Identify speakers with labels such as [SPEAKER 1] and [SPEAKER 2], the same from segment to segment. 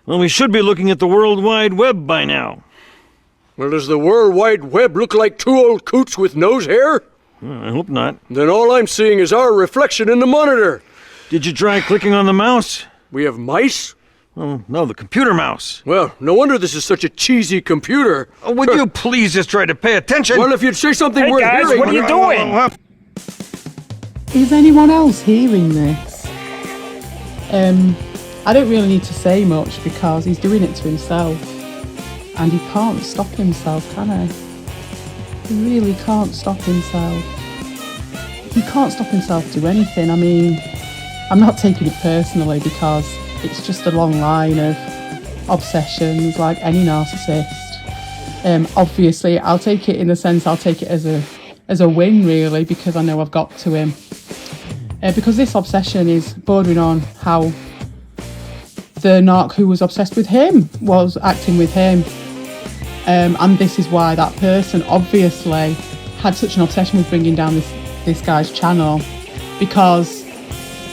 [SPEAKER 1] Well, we should be looking at the World Wide Web by now.
[SPEAKER 2] Well, does the World Wide Web look like two old coots with nose hair?
[SPEAKER 1] I hope not.
[SPEAKER 2] Then all I'm seeing is our reflection in the monitor.
[SPEAKER 1] Did you try clicking on the mouse?
[SPEAKER 2] We have mice?
[SPEAKER 1] Oh, no, the computer mouse.
[SPEAKER 2] Well, no wonder this is such a cheesy computer.
[SPEAKER 1] Oh, would you please just try to pay attention?
[SPEAKER 2] Well, if you'd say something worth
[SPEAKER 3] guys,
[SPEAKER 2] hearing...
[SPEAKER 3] what are you doing?
[SPEAKER 4] Is anyone else hearing this? I don't really need to say much because he's doing it to himself. And he can't stop himself, can he? He really can't stop himself. He can't stop himself to do anything. I mean, I'm not taking it personally because it's just a long line of obsessions like any narcissist. Obviously, I'll take it in the sense I'll take it as a win, really, because I know I've got to him. Because this obsession is bordering on how the narc who was obsessed with him was acting with him. And this is why that person obviously had such an obsession with bringing down this guy's channel, because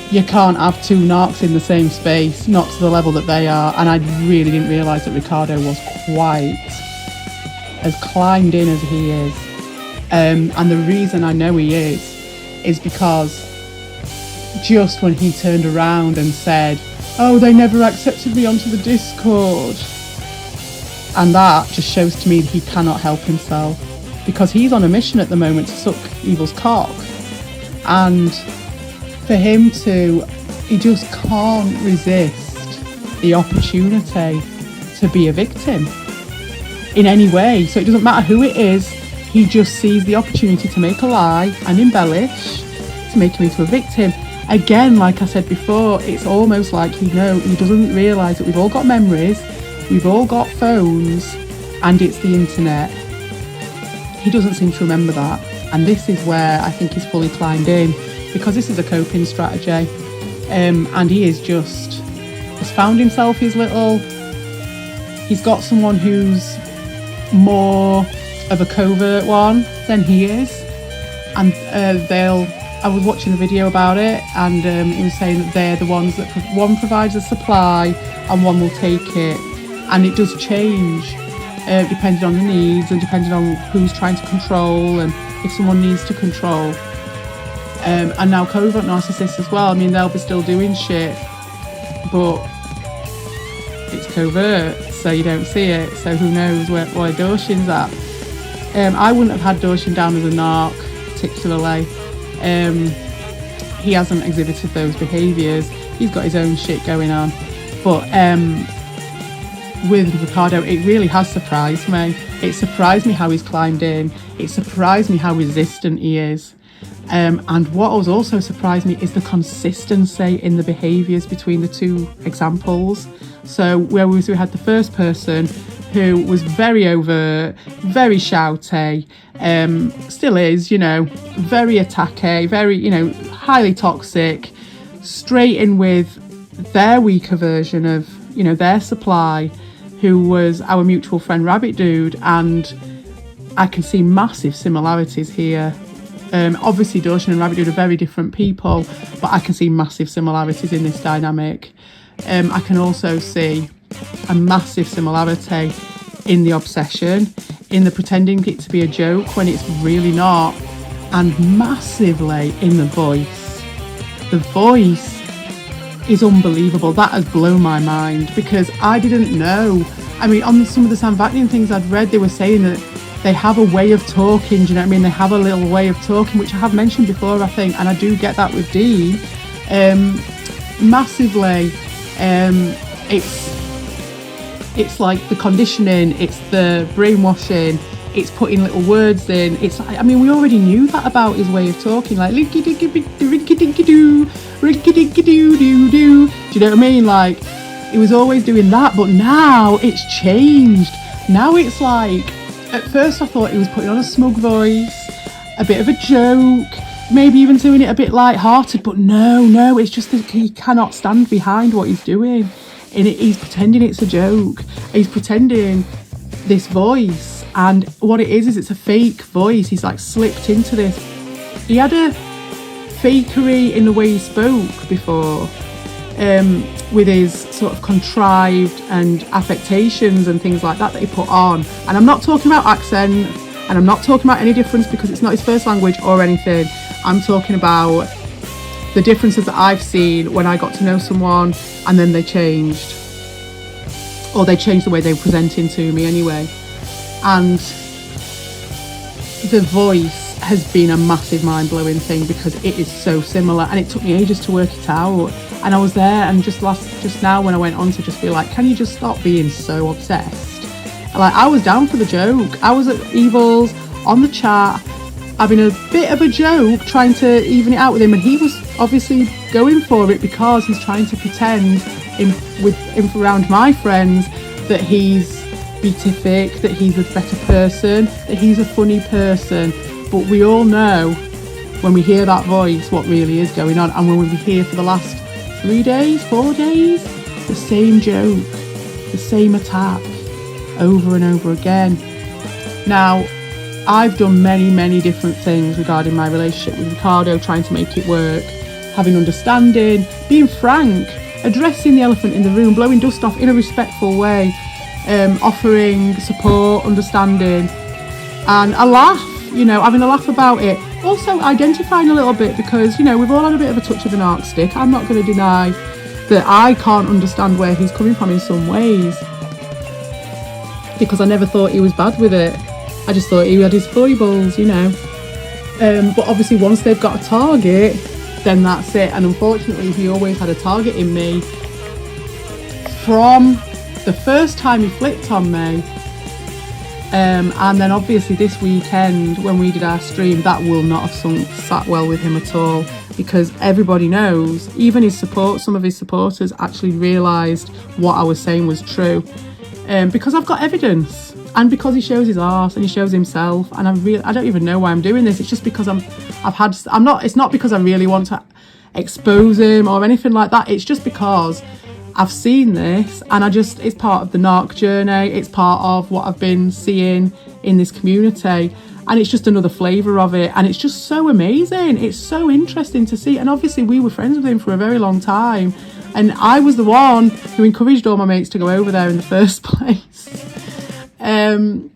[SPEAKER 4] you can't have two narcs in the same space, not to the level that they are. And I really didn't realise that Ricardo was quite as climbed in as he is. And the reason I know he is because just when he turned around and said, "Oh, they never accepted me onto the Discord," and that just shows to me that he cannot help himself, because he's on a mission at the moment to suck evil's cock. And for him he just can't resist the opportunity to be a victim in any way. So it doesn't matter who it is, he just sees the opportunity to make a lie and embellish to make him into a victim. Again, like I said before, it's almost like he doesn't realise that we've all got memories, we've all got phones, and it's the internet. He doesn't seem to remember that. And this is where I think he's fully climbed in, because this is a coping strategy. And he is has found himself he's got someone who's more of a covert one than he is. And I was watching the video about it, and he was saying that they're the ones that one provides a supply and one will take it. And it does change depending on the needs and depending on who's trying to control and if someone needs to control. And now covert narcissists as well. I mean, they'll be still doing shit, but it's covert, so you don't see it. So who knows where Dorshin's at. I wouldn't have had Dorshin down as a narc particularly. He hasn't exhibited those behaviours. He's got his own shit going on. But with Ricardo, it really has surprised me. It surprised me how he's climbed in. It surprised me how resistant he is. And what was also surprised me is the consistency in the behaviours between the two examples. So where we had the first person who was very overt, very shouty, still is, very attacky, very, highly toxic, straight in with their weaker version of, their supply, who was our mutual friend Rabbit Dude. And I can see massive similarities here. Obviously Dorshin and Rabbit Dude are very different people, but I can see massive similarities in this dynamic. I can also see a massive similarity in the obsession, in the pretending it to be a joke when it's really not, and massively in the voice. The voice is unbelievable. That has blown my mind, because I didn't know. I mean, on some of the Sam Vaknin things I'd read, they were saying that they have a way of talking, do you know what I mean? They have a little way of talking, which I have mentioned before, I think, and I do get that with Dean. Massively. It's like the conditioning, it's the brainwashing, it's putting little words in. It's like, I mean, we already knew that about his way of talking, like linky dinky rinky dinky doo, rinky dinky doo doo doo. Do you know what I mean? Like, he was always doing that, but now it's changed. Now it's like, at first I thought he was putting on a smug voice, a bit of a joke, maybe even doing it a bit light-hearted, but no, it's just that he cannot stand behind what he's doing. And he's pretending it's a joke. He's pretending this voice, and what it is it's a fake voice. He's like slipped into this. He had a fakery in the way he spoke before. with his sort of contrived and affectations and things like that he put on. And I'm not talking about accent, and I'm not talking about any difference because it's not his first language or anything. I'm talking about the differences that I've seen when I got to know someone and then they changed. Or they changed the way they were presenting to me anyway. And the voice has been a massive mind-blowing thing because it is so similar, and it took me ages to work it out. And I was there, and just now when I went on to just be like, can you just stop being so obsessed? Like, I was down for the joke. I was at Evil's on the chat having a bit of a joke, trying to even it out with him, and he was obviously going for it because he's trying to pretend around my friends that he's beatific, that he's a better person, that he's a funny person. But we all know when we hear that voice what really is going on. And when we hear for the last 4 days, the same joke, the same attack over and over again. Now, I've done many different things regarding my relationship with Ricardo, trying to make it work, having understanding, being frank, addressing the elephant in the room, blowing dust off in a respectful way, offering support, understanding, and a laugh, having a laugh about it. Also identifying a little bit because, we've all had a bit of a touch of an arc stick. I'm not going to deny that I can't understand where he's coming from in some ways because I never thought he was bad with it. I just thought he had his foibles, But obviously once they've got a target, then that's it. And unfortunately, he always had a target in me from the first time he flipped on me. And then obviously this weekend when we did our stream, that will not have sat well with him at all, because everybody knows, even some of his supporters actually realised what I was saying was true, because I've got evidence, and because he shows his arse and he shows himself, and I don't even know why I'm doing this. It's just because it's not because I really want to expose him or anything like that. It's just because I've seen this, and it's part of the narc journey. It's part of what I've been seeing in this community, and it's just another flavour of it, and it's just so amazing. It's so interesting to see. And obviously we were friends with him for a very long time, and I was the one who encouraged all my mates to go over there in the first place. And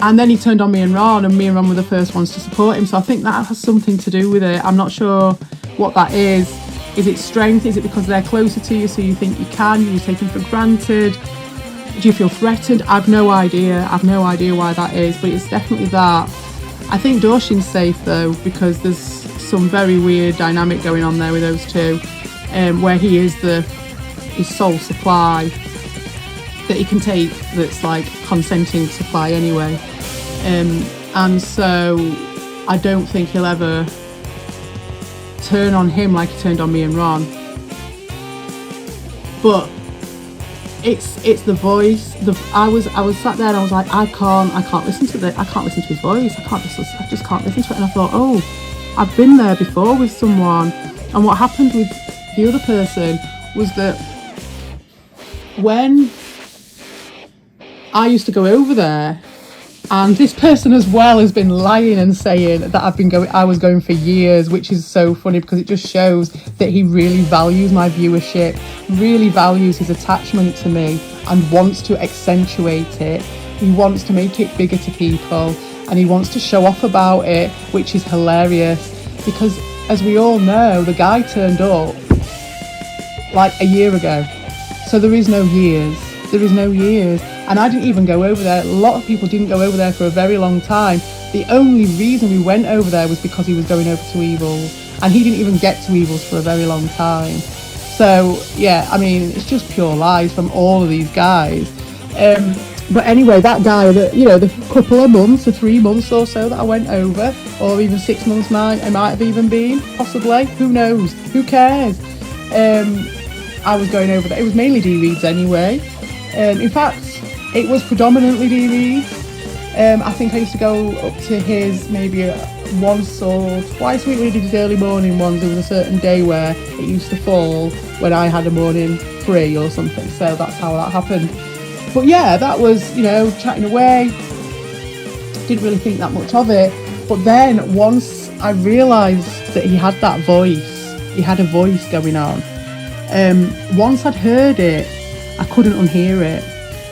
[SPEAKER 4] then he turned on me and Ron, and me and Ron were the first ones to support him. So I think that has something to do with it. I'm not sure what that is. Is it strength? Is it because they're closer to you, so you think you can? You take them for granted? Do you feel threatened? I've no idea. Why that is, but it's definitely that. I think Dorshin's safe though, because there's some very weird dynamic going on there with those two, where he is his sole supply that he can take, that's like consenting supply anyway. And so I don't think he'll ever turn on him like he turned on me and Ron. But it's the voice. I was sat there and I was like, I can't listen to this. I can't listen to his voice. I just can't listen to it. And I thought, oh, I've been there before with someone. And what happened with the other person was that when I used to go over there, and this person as well has been lying and saying that I was going for years, which is so funny because it just shows that he really values my viewership, really values his attachment to me, and wants to accentuate it. He wants to make it bigger to people, and he wants to show off about it, which is hilarious because, as we all know, the guy turned up like a year ago. So there is no years. And I didn't even go over there. A lot of people didn't go over there for a very long time. The only reason we went over there was because he was going over to Evils, and he didn't even get to Evils for a very long time. So yeah, I mean, it's just pure lies from all of these guys. But anyway, that guy, the couple of months, or 3 months or so that I went over, or even 6 months now, it might have even been, possibly, who knows, who cares? I was going over there. It was mainly D-reads anyway. In fact, it was predominantly D-reads. I think I used to go up to his maybe once or twice a week when he did his early morning ones. There was a certain day where it used to fall when I had a morning free or something. So that's how that happened. But yeah, that was, chatting away. Didn't really think that much of it. But then once I realised that he had that voice, he had a voice going on. Once I'd heard it, I couldn't unhear it.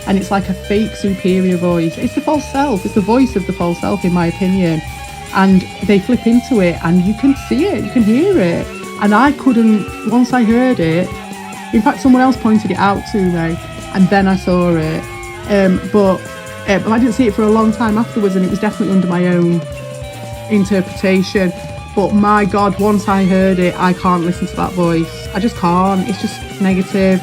[SPEAKER 4] And it's like a fake superior voice. It's the false self. It's the voice of the false self, in my opinion. And they flip into it and you can see it, you can hear it. And I couldn't, once I heard it, in fact, someone else pointed it out to me and then I saw it. But I didn't see it for a long time afterwards, and it was definitely under my own interpretation. But my God, once I heard it, I can't listen to that voice. I just can't. It's just negative.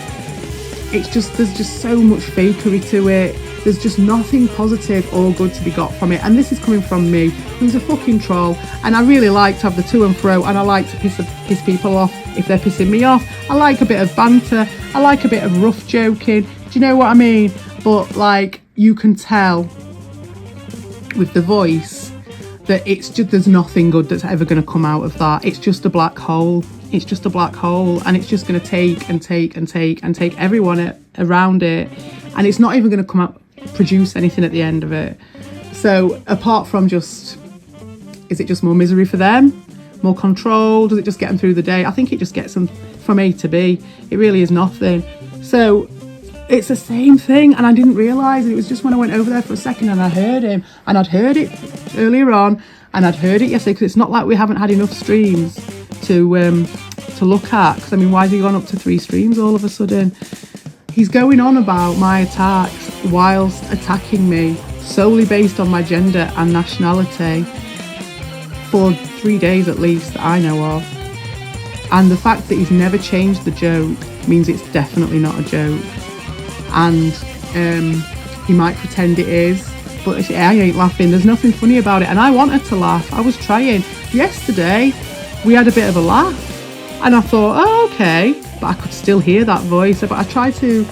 [SPEAKER 4] It's just, there's just so much fakery to it. There's just nothing positive or good to be got from it. And this is coming from me, who's a fucking troll. And I really like to have the to and fro, and I like to piss people off if they're pissing me off. I like a bit of banter. I like a bit of rough joking. Do you know what I mean? But like, you can tell with the voice that it's just, there's nothing good that's ever going to come out of that. It's just a black hole. It's just a black hole, and it's just going to take and take and take and take everyone around it, and it's not even going to come out, produce anything at the end of it. So apart from just, is it just more misery for them, more control? Does it just get them through the day? I think it just gets them from A to B. It really is nothing. So it's the same thing, and I didn't realise. It was just when I went over there for a second and I heard him, and I'd heard it earlier on and I'd heard it yesterday, because it's not like we haven't had enough streams to look at. Because I mean, why has he gone up to 3 streams all of a sudden? He's going on about my attacks whilst attacking me solely based on my gender and nationality for 3 days at least that I know of. And the fact that he's never changed the joke means it's definitely not a joke. And he might pretend it is, but I ain't laughing. There's nothing funny about it, and I wanted to laugh. I was trying. Yesterday we had a bit of a laugh, and I thought, oh, okay, but I could still hear that voice. But I tried to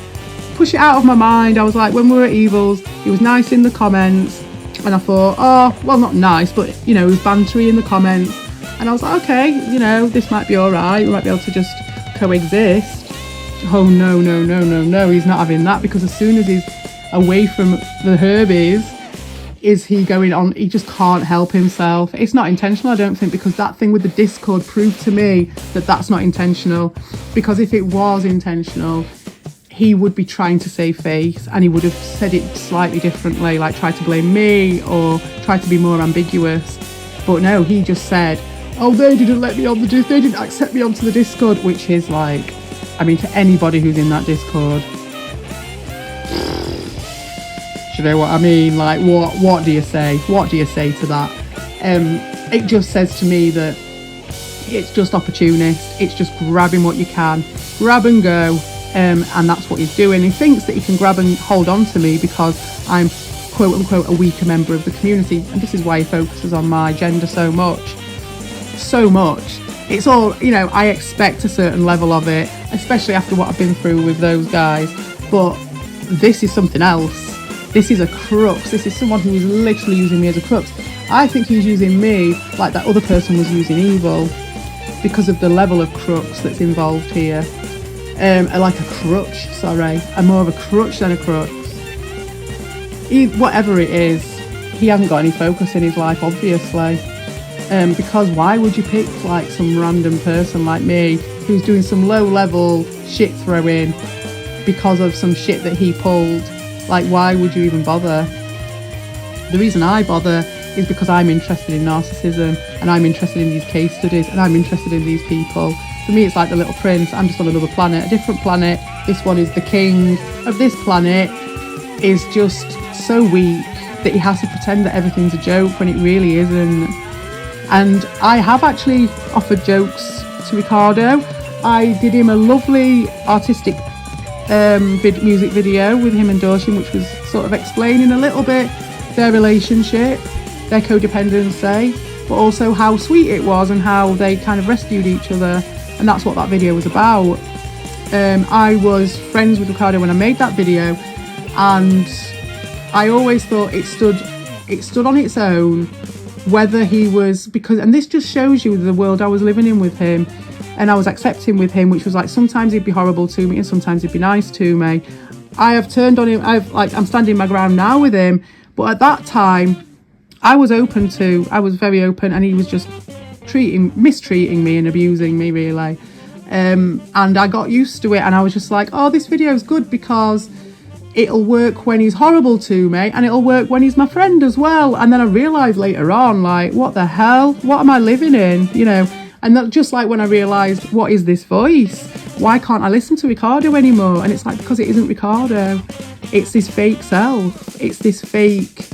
[SPEAKER 4] push it out of my mind. I was like, when we were at Evils, he was nice in the comments, and I thought, oh, well, not nice, but you know, he was bantery in the comments, and I was like, okay, you know, this might be all right. We might be able to just coexist. Oh no, he's not having that, because as soon as he's away from the Herbies, is he going on, he just can't help himself. It's not intentional, I don't think, because that thing with the Discord proved to me that that's not intentional. Because if it was intentional, he would be trying to save face, and he would have said it slightly differently, like try to blame me or try to be more ambiguous. But no, he just said, oh, they didn't let me on the Discord, they didn't accept me onto the Discord, which is like, I mean, to anybody who's in that Discord, do you know what I mean? Like, what do you say? What do you say to that? It just says to me that it's just opportunist. It's just grabbing what you can, grab and go, and that's what he's doing. He thinks that he can grab and hold on to me because I'm quote unquote a weaker member of the community, and this is why he focuses on my gender so much. It's all, you know, I expect a certain level of it, especially after what I've been through with those guys. But this is something else. This is a crux. This is someone who is literally using me as a crux. I think he's using me like that other person was using Evil, because of the level of crux that's involved here. Like a crutch, sorry. I'm more of a crutch than a crux. Whatever it is, he hasn't got any focus in his life, obviously. Because why would you pick like some random person like me who's doing some low level shit throwing because of some shit that he pulled? Like, why would you even bother? The reason I bother is because I'm interested in narcissism, and I'm interested in these case studies, and I'm interested in these people. For me, it's like the Little Prince. I'm just on another planet, a different planet. This one is the king of this planet, is just so weak that he has to pretend that everything's a joke when it really isn't. And I have actually offered jokes to Ricardo. I did him a lovely artistic music video with him and Dorsham, which was sort of explaining a little bit their relationship, their codependency, but also how sweet it was and how they kind of rescued each other. And that's what that video was about. I was friends with Ricardo when I made that video, and I always thought it stood on its own, whether he was, because, and this just shows you the world I was living in with him, and I was accepting with him, which was like sometimes he'd be horrible to me and sometimes he'd be nice to me. I have turned on him. I'm standing my ground now with him, but at that time I was very open, and he was just mistreating me and abusing me, really. And I got used to it, and I was just like, oh, this video is good because it'll work when he's horrible to me, and it'll work when he's my friend as well. And then I realised later on, like, what the hell? What am I living in? You know, and that, just like when I realised, what is this voice? Why can't I listen to Ricardo anymore? And it's like, because it isn't Ricardo. It's this fake self. It's this fake...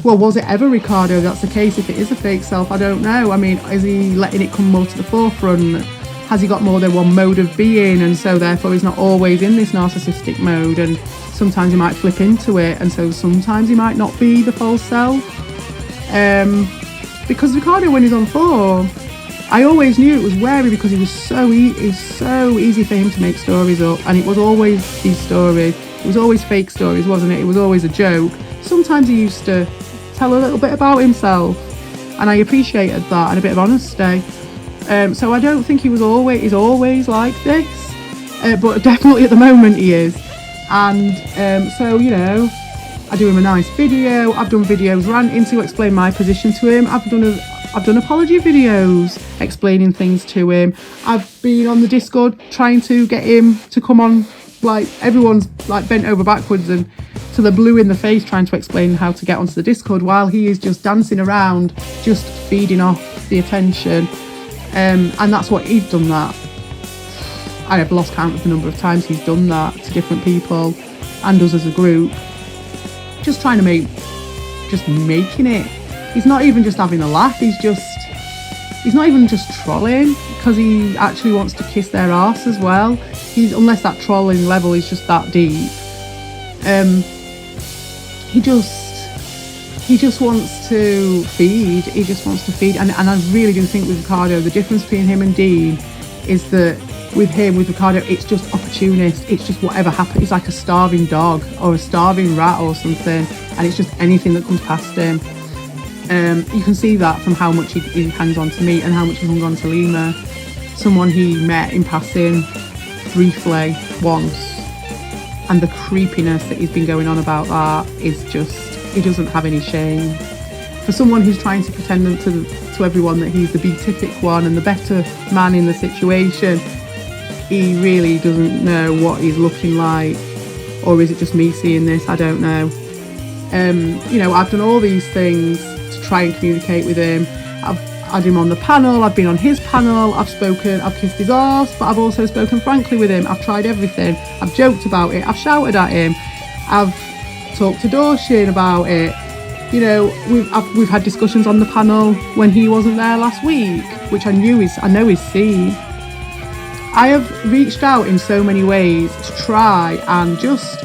[SPEAKER 4] Well, was it ever Ricardo? If that's the case. If it is a fake self, I don't know. I mean, is he letting it come more to the forefront? Has he got more than one mode of being, and so therefore he's not always in this narcissistic mode, and sometimes he might flip into it, and so sometimes he might not be the false self? Because Ricardo, when he's on form, I always knew it was wary, because it was so easy for him to make stories up, and it was always these stories. It was always fake stories, wasn't it? It was always a joke. Sometimes he used to tell a little bit about himself, and I appreciated that, and a bit of honesty. So I don't think he's always like this, but definitely at the moment he is. And so, you know, I do him a nice video. I've done videos ranting to explain my position to him. I've done apology videos explaining things to him. I've been on the Discord trying to get him to come on, like everyone's like bent over backwards and to the blue in the face trying to explain how to get onto the Discord, while he is just dancing around, just feeding off the attention. And that's what he's done that. I have lost count of the number of times he's done that to different people and us as a group. Just trying to making it. He's not even just having a laugh, he's not even just trolling, because he actually wants to kiss their arse as well. Unless that trolling level is just that deep. He just wants to feed. He just wants to feed. And I really do think with Ricardo, the difference between him and Dean is that with Ricardo, it's just opportunist. It's just whatever happens. It's like a starving dog or a starving rat or something. And it's just anything that comes past him. You can see that from how much he hangs on to me and how much he hung on to Lima. Someone he met in passing briefly once. And the creepiness that he's been going on about that is just... He doesn't have any shame. For someone who's trying to pretend to everyone that he's the beatific one and the better man in the situation, he really doesn't know what he's looking like. Or is it just me seeing this? I don't know. You know, I've done all these things to try and communicate with him. I've had him on the panel, I've been on his panel, I've kissed his arse, but I've also spoken frankly with him. I've tried everything. I've joked about it, I've shouted at him, I've talked to Dorshin about it. You know, we've had discussions on the panel when he wasn't there last week, which I know he's seen. I have reached out in so many ways to try and just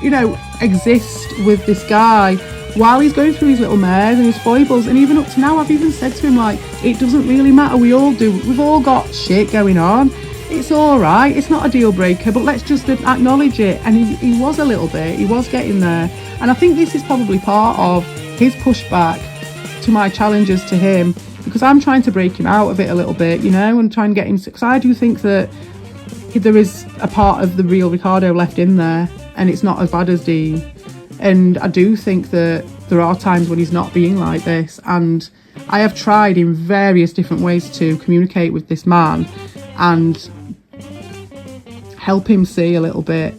[SPEAKER 4] you know, exist with this guy while he's going through his little mares and his foibles. And even up to now, I've even said to him, like, it doesn't really matter, we all do, we've all got shit going on, it's all right, it's not a deal breaker, but let's just acknowledge it. And he was a little bit, he was getting there. And I think this is probably part of his pushback to my challenges to him, because I'm trying to break him out of it a little bit, you know, and try and get him, because I do think that there is a part of the real Ricardo left in there, and it's not as bad as Dean. And I do think that there are times when he's not being like this, and I have tried in various different ways to communicate with this man and help him see a little bit.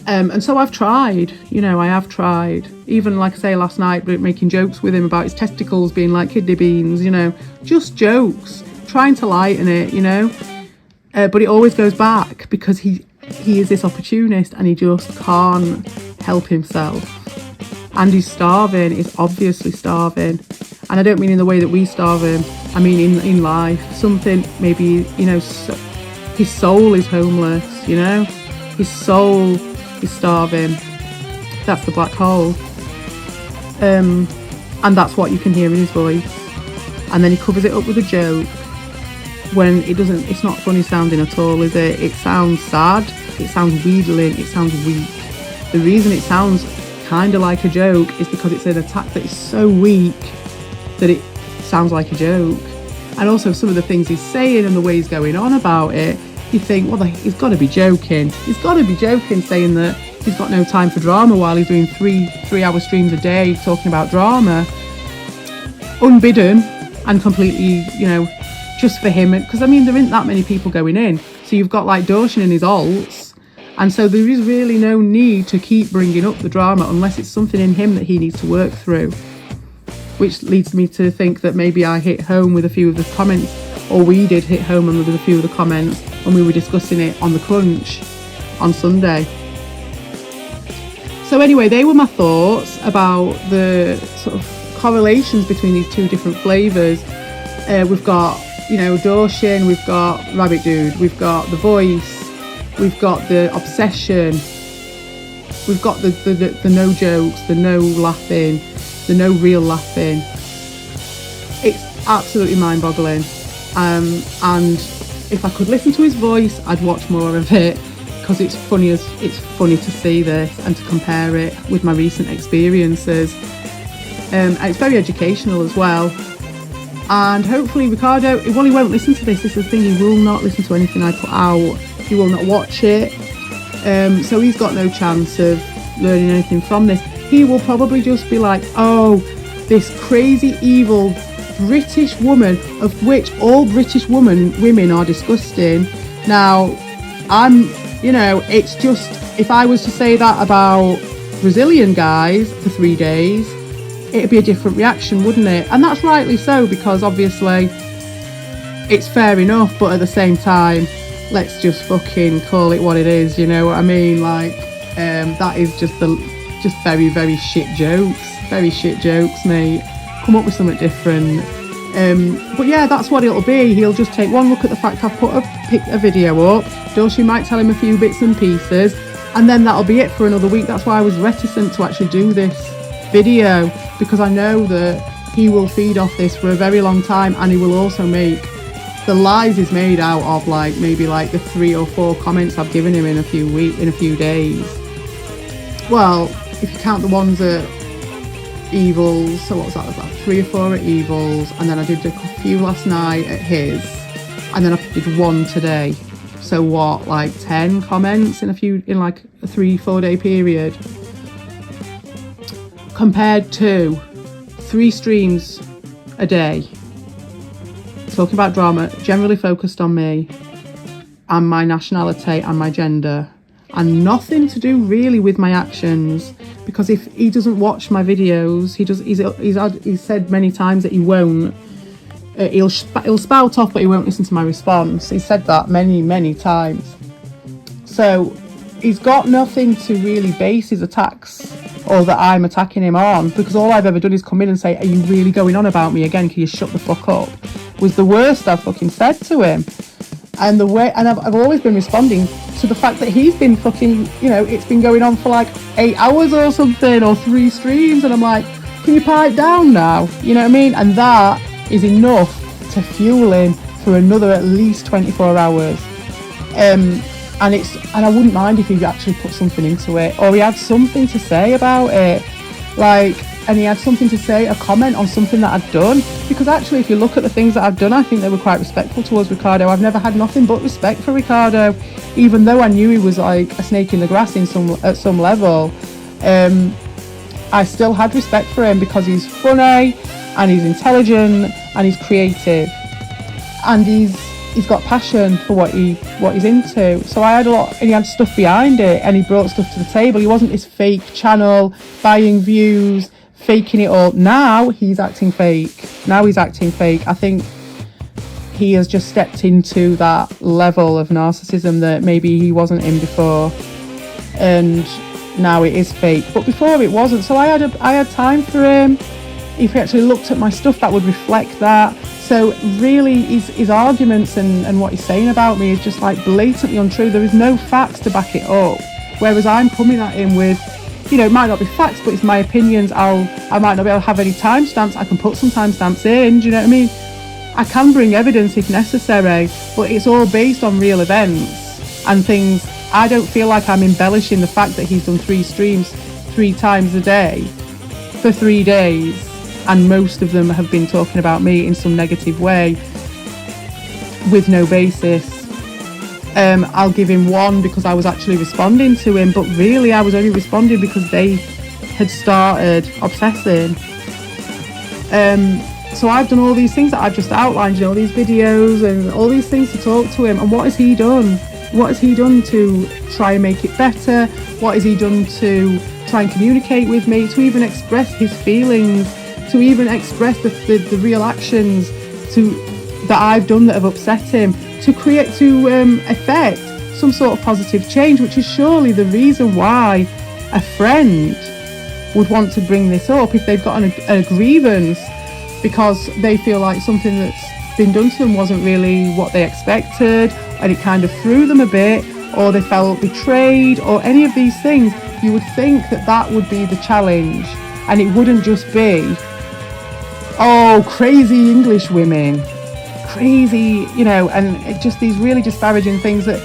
[SPEAKER 4] And so I've tried, you know, I have tried. Even, like I say, last night, making jokes with him about his testicles being like kidney beans, you know, just jokes, trying to lighten it, you know. But it always goes back, because he is this opportunist and he just can't help himself. And he's starving, he's obviously starving. And I don't mean in the way that we starve him, I mean in life. Something, maybe, you know, his soul is homeless, you know. His soul is starving. That's the black hole. And that's what you can hear in his voice. And then he covers it up with a joke, when it's not funny sounding at all, is it? It sounds sad, it sounds wheedling, it sounds weak. The reason it sounds kind of like a joke is because it's an attack that is so weak that it sounds like a joke. And also some of the things he's saying and the way he's going on about it, you think, well, he's got to be joking. He's got to be joking, saying that he's got no time for drama while he's doing three-hour streams a day talking about drama. Unbidden, and completely, just for him. Because I mean, there isn't that many people going in. So you've got like Dawson in his alts. And so there is really no need to keep bringing up the drama unless it's something in him that he needs to work through. Which leads me to think that maybe I hit home with a few of the comments, or we did hit home with a few of the comments when we were discussing it on the Crunch on Sunday. So anyway, they were my thoughts about the sort of correlations between these two different flavours. We've got, Dawson, we've got Rabbit Dude, we've got The Voice, we've got the obsession, we've got the no jokes, the no laughing, the no real laughing. It's absolutely mind-boggling. And if I could listen to his voice, I'd watch more of it, because it's funny to see this and to compare it with my recent experiences. And it's very educational as well. And hopefully Ricardo, he won't listen to this. This is the thing, he will not listen to anything I put out. He will not watch it. So he's got no chance of learning anything from this. He will probably just be like, oh, this crazy, evil British woman, of which all British women are disgusting. Now, it's just, if I was to say that about Brazilian guys for 3 days, it'd be a different reaction, wouldn't it? And that's rightly so, because obviously it's fair enough, but at the same time, let's just fucking call it what it is, you know what I mean? Like, that is just very, very shit jokes, mate. Come up with something different. But yeah, that's what it'll be. He'll just take one look at the fact I've put a video up. Doshi might tell him a few bits and pieces, and then that'll be it for another week. That's why I was reticent to actually do this video, because I know that he will feed off this for a very long time, and he will also make the lies is made out of maybe the 3 or 4 comments I've given him in a few days. Well, if you count the ones at Evils, so what was that? About 3 or 4 at Evils, and then I did a few last night at his, and then I did 1 today. So what, 10 comments in a 3-4 day period, compared to 3 streams a day talking about drama, generally focused on me and my nationality and my gender, and nothing to do really with my actions. Because if he doesn't watch my videos, he's said many times that he won't. He'll spout off, but he won't listen to my response. He said that many times. So he's got nothing to really base his attacks, or that I'm attacking him on, because all I've ever done is come in and say, are you really going on about me again? Can you shut the fuck up? Was the worst I've fucking said to him. And I've always been responding to the fact that he's been fucking, it's been going on for 8 hours or something, or 3 streams, and I'm like, can you pipe down now? You know what I mean? And that is enough to fuel him for another at least 24 hours. And I wouldn't mind if he actually put something into it, or he had something to say about it, and he had something to say, a comment on something that I'd done. Because actually, if you look at the things that I've done, I think they were quite respectful towards Ricardo. I've never had nothing but respect for Ricardo, even though I knew he was like a snake in the grass at some level. I still had respect for him because he's funny, and he's intelligent, and he's creative, and he's got passion for what he's into. So I had a lot, and he had stuff behind it, and he brought stuff to the table. He wasn't this fake channel buying views, faking it all. Now he's acting fake. I think he has just stepped into that level of narcissism that maybe he wasn't in before, and now it is fake. But before it wasn't. So I had time for him. If he actually looked at my stuff, that would reflect that. So really, his arguments and what he's saying about me is just blatantly untrue. There is no facts to back it up. Whereas I'm coming at him with, it might not be facts, but it's my opinions. I might not be able to have any timestamps. I can put some timestamps in. Do you know what I mean? I can bring evidence if necessary, but it's all based on real events and things. I don't feel like I'm embellishing the fact that he's done 3 streams 3 times a day for 3 days, and most of them have been talking about me in some negative way with no basis. I'll give him 1 because I was actually responding to him, but really I was only responding because they had started obsessing. So I've done all these things that I've just outlined, you know, these videos and all these things to talk to him. And what has he done? What has he done to try and make it better? What has he done to try and communicate with me, to even express his feelings, to even express the real actions that I've done that have upset him, to effect some sort of positive change, which is surely the reason why a friend would want to bring this up if they've got a grievance because they feel like something that's been done to them wasn't really what they expected and it kind of threw them a bit, or they felt betrayed, or any of these things. You would think that would be the challenge, and it wouldn't just be, oh, crazy English women, crazy, you know, and just these really disparaging things that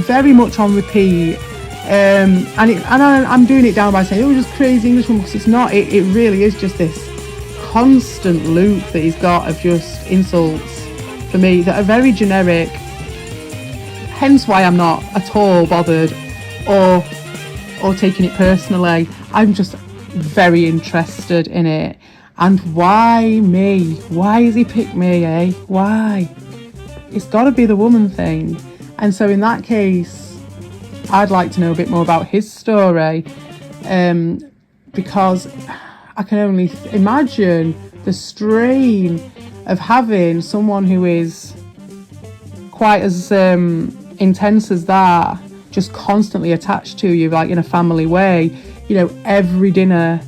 [SPEAKER 4] very much on repeat. I'm doing it down by saying, oh, just crazy English women, because it's not. It really is just this constant loop that he's got of just insults for me that are very generic. Hence why I'm not at all bothered or taking it personally. I'm just very interested in it. And why me? Why has he picked me, eh? Why? It's got to be the woman thing. And so in that case, I'd like to know a bit more about his story, because I can only imagine the strain of having someone who is quite as intense as that just constantly attached to you, like in a family way, you know, every dinner,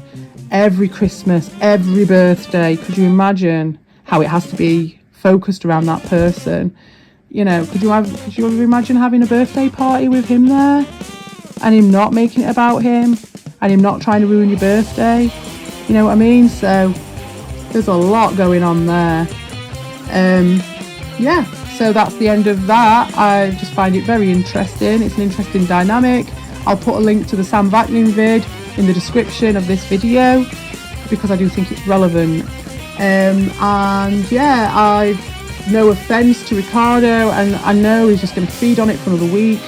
[SPEAKER 4] every Christmas, every birthday. Could you imagine how it has to be focused around that person? You know, could you ever imagine having a birthday party with him there and him not making it about him and him not trying to ruin your birthday? You know what I mean? So there's a lot going on there. Yeah, so that's the end of that. I just find it very interesting. It's an interesting dynamic. I'll put a link to the Sam Vaknin vid in the description of this video because I do think it's relevant. And yeah, I've no offence to Ricardo, and I know he's just going to feed on it for another week.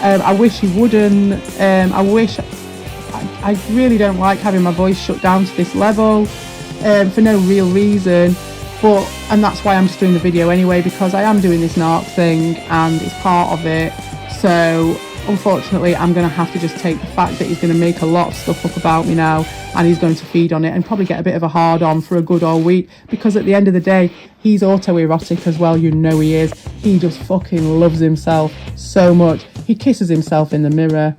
[SPEAKER 4] I wish he wouldn't. I really don't like having my voice shut down to this level for no real reason. And that's why I'm just doing the video anyway, because I am doing this narc thing and it's part of it. So unfortunately, I'm going to have to just take the fact that he's going to make a lot of stuff up about me now, and he's going to feed on it and probably get a bit of a hard on for a good old week, because at the end of the day, he's autoerotic as well. You know he is. He just fucking loves himself so much. He kisses himself in the mirror.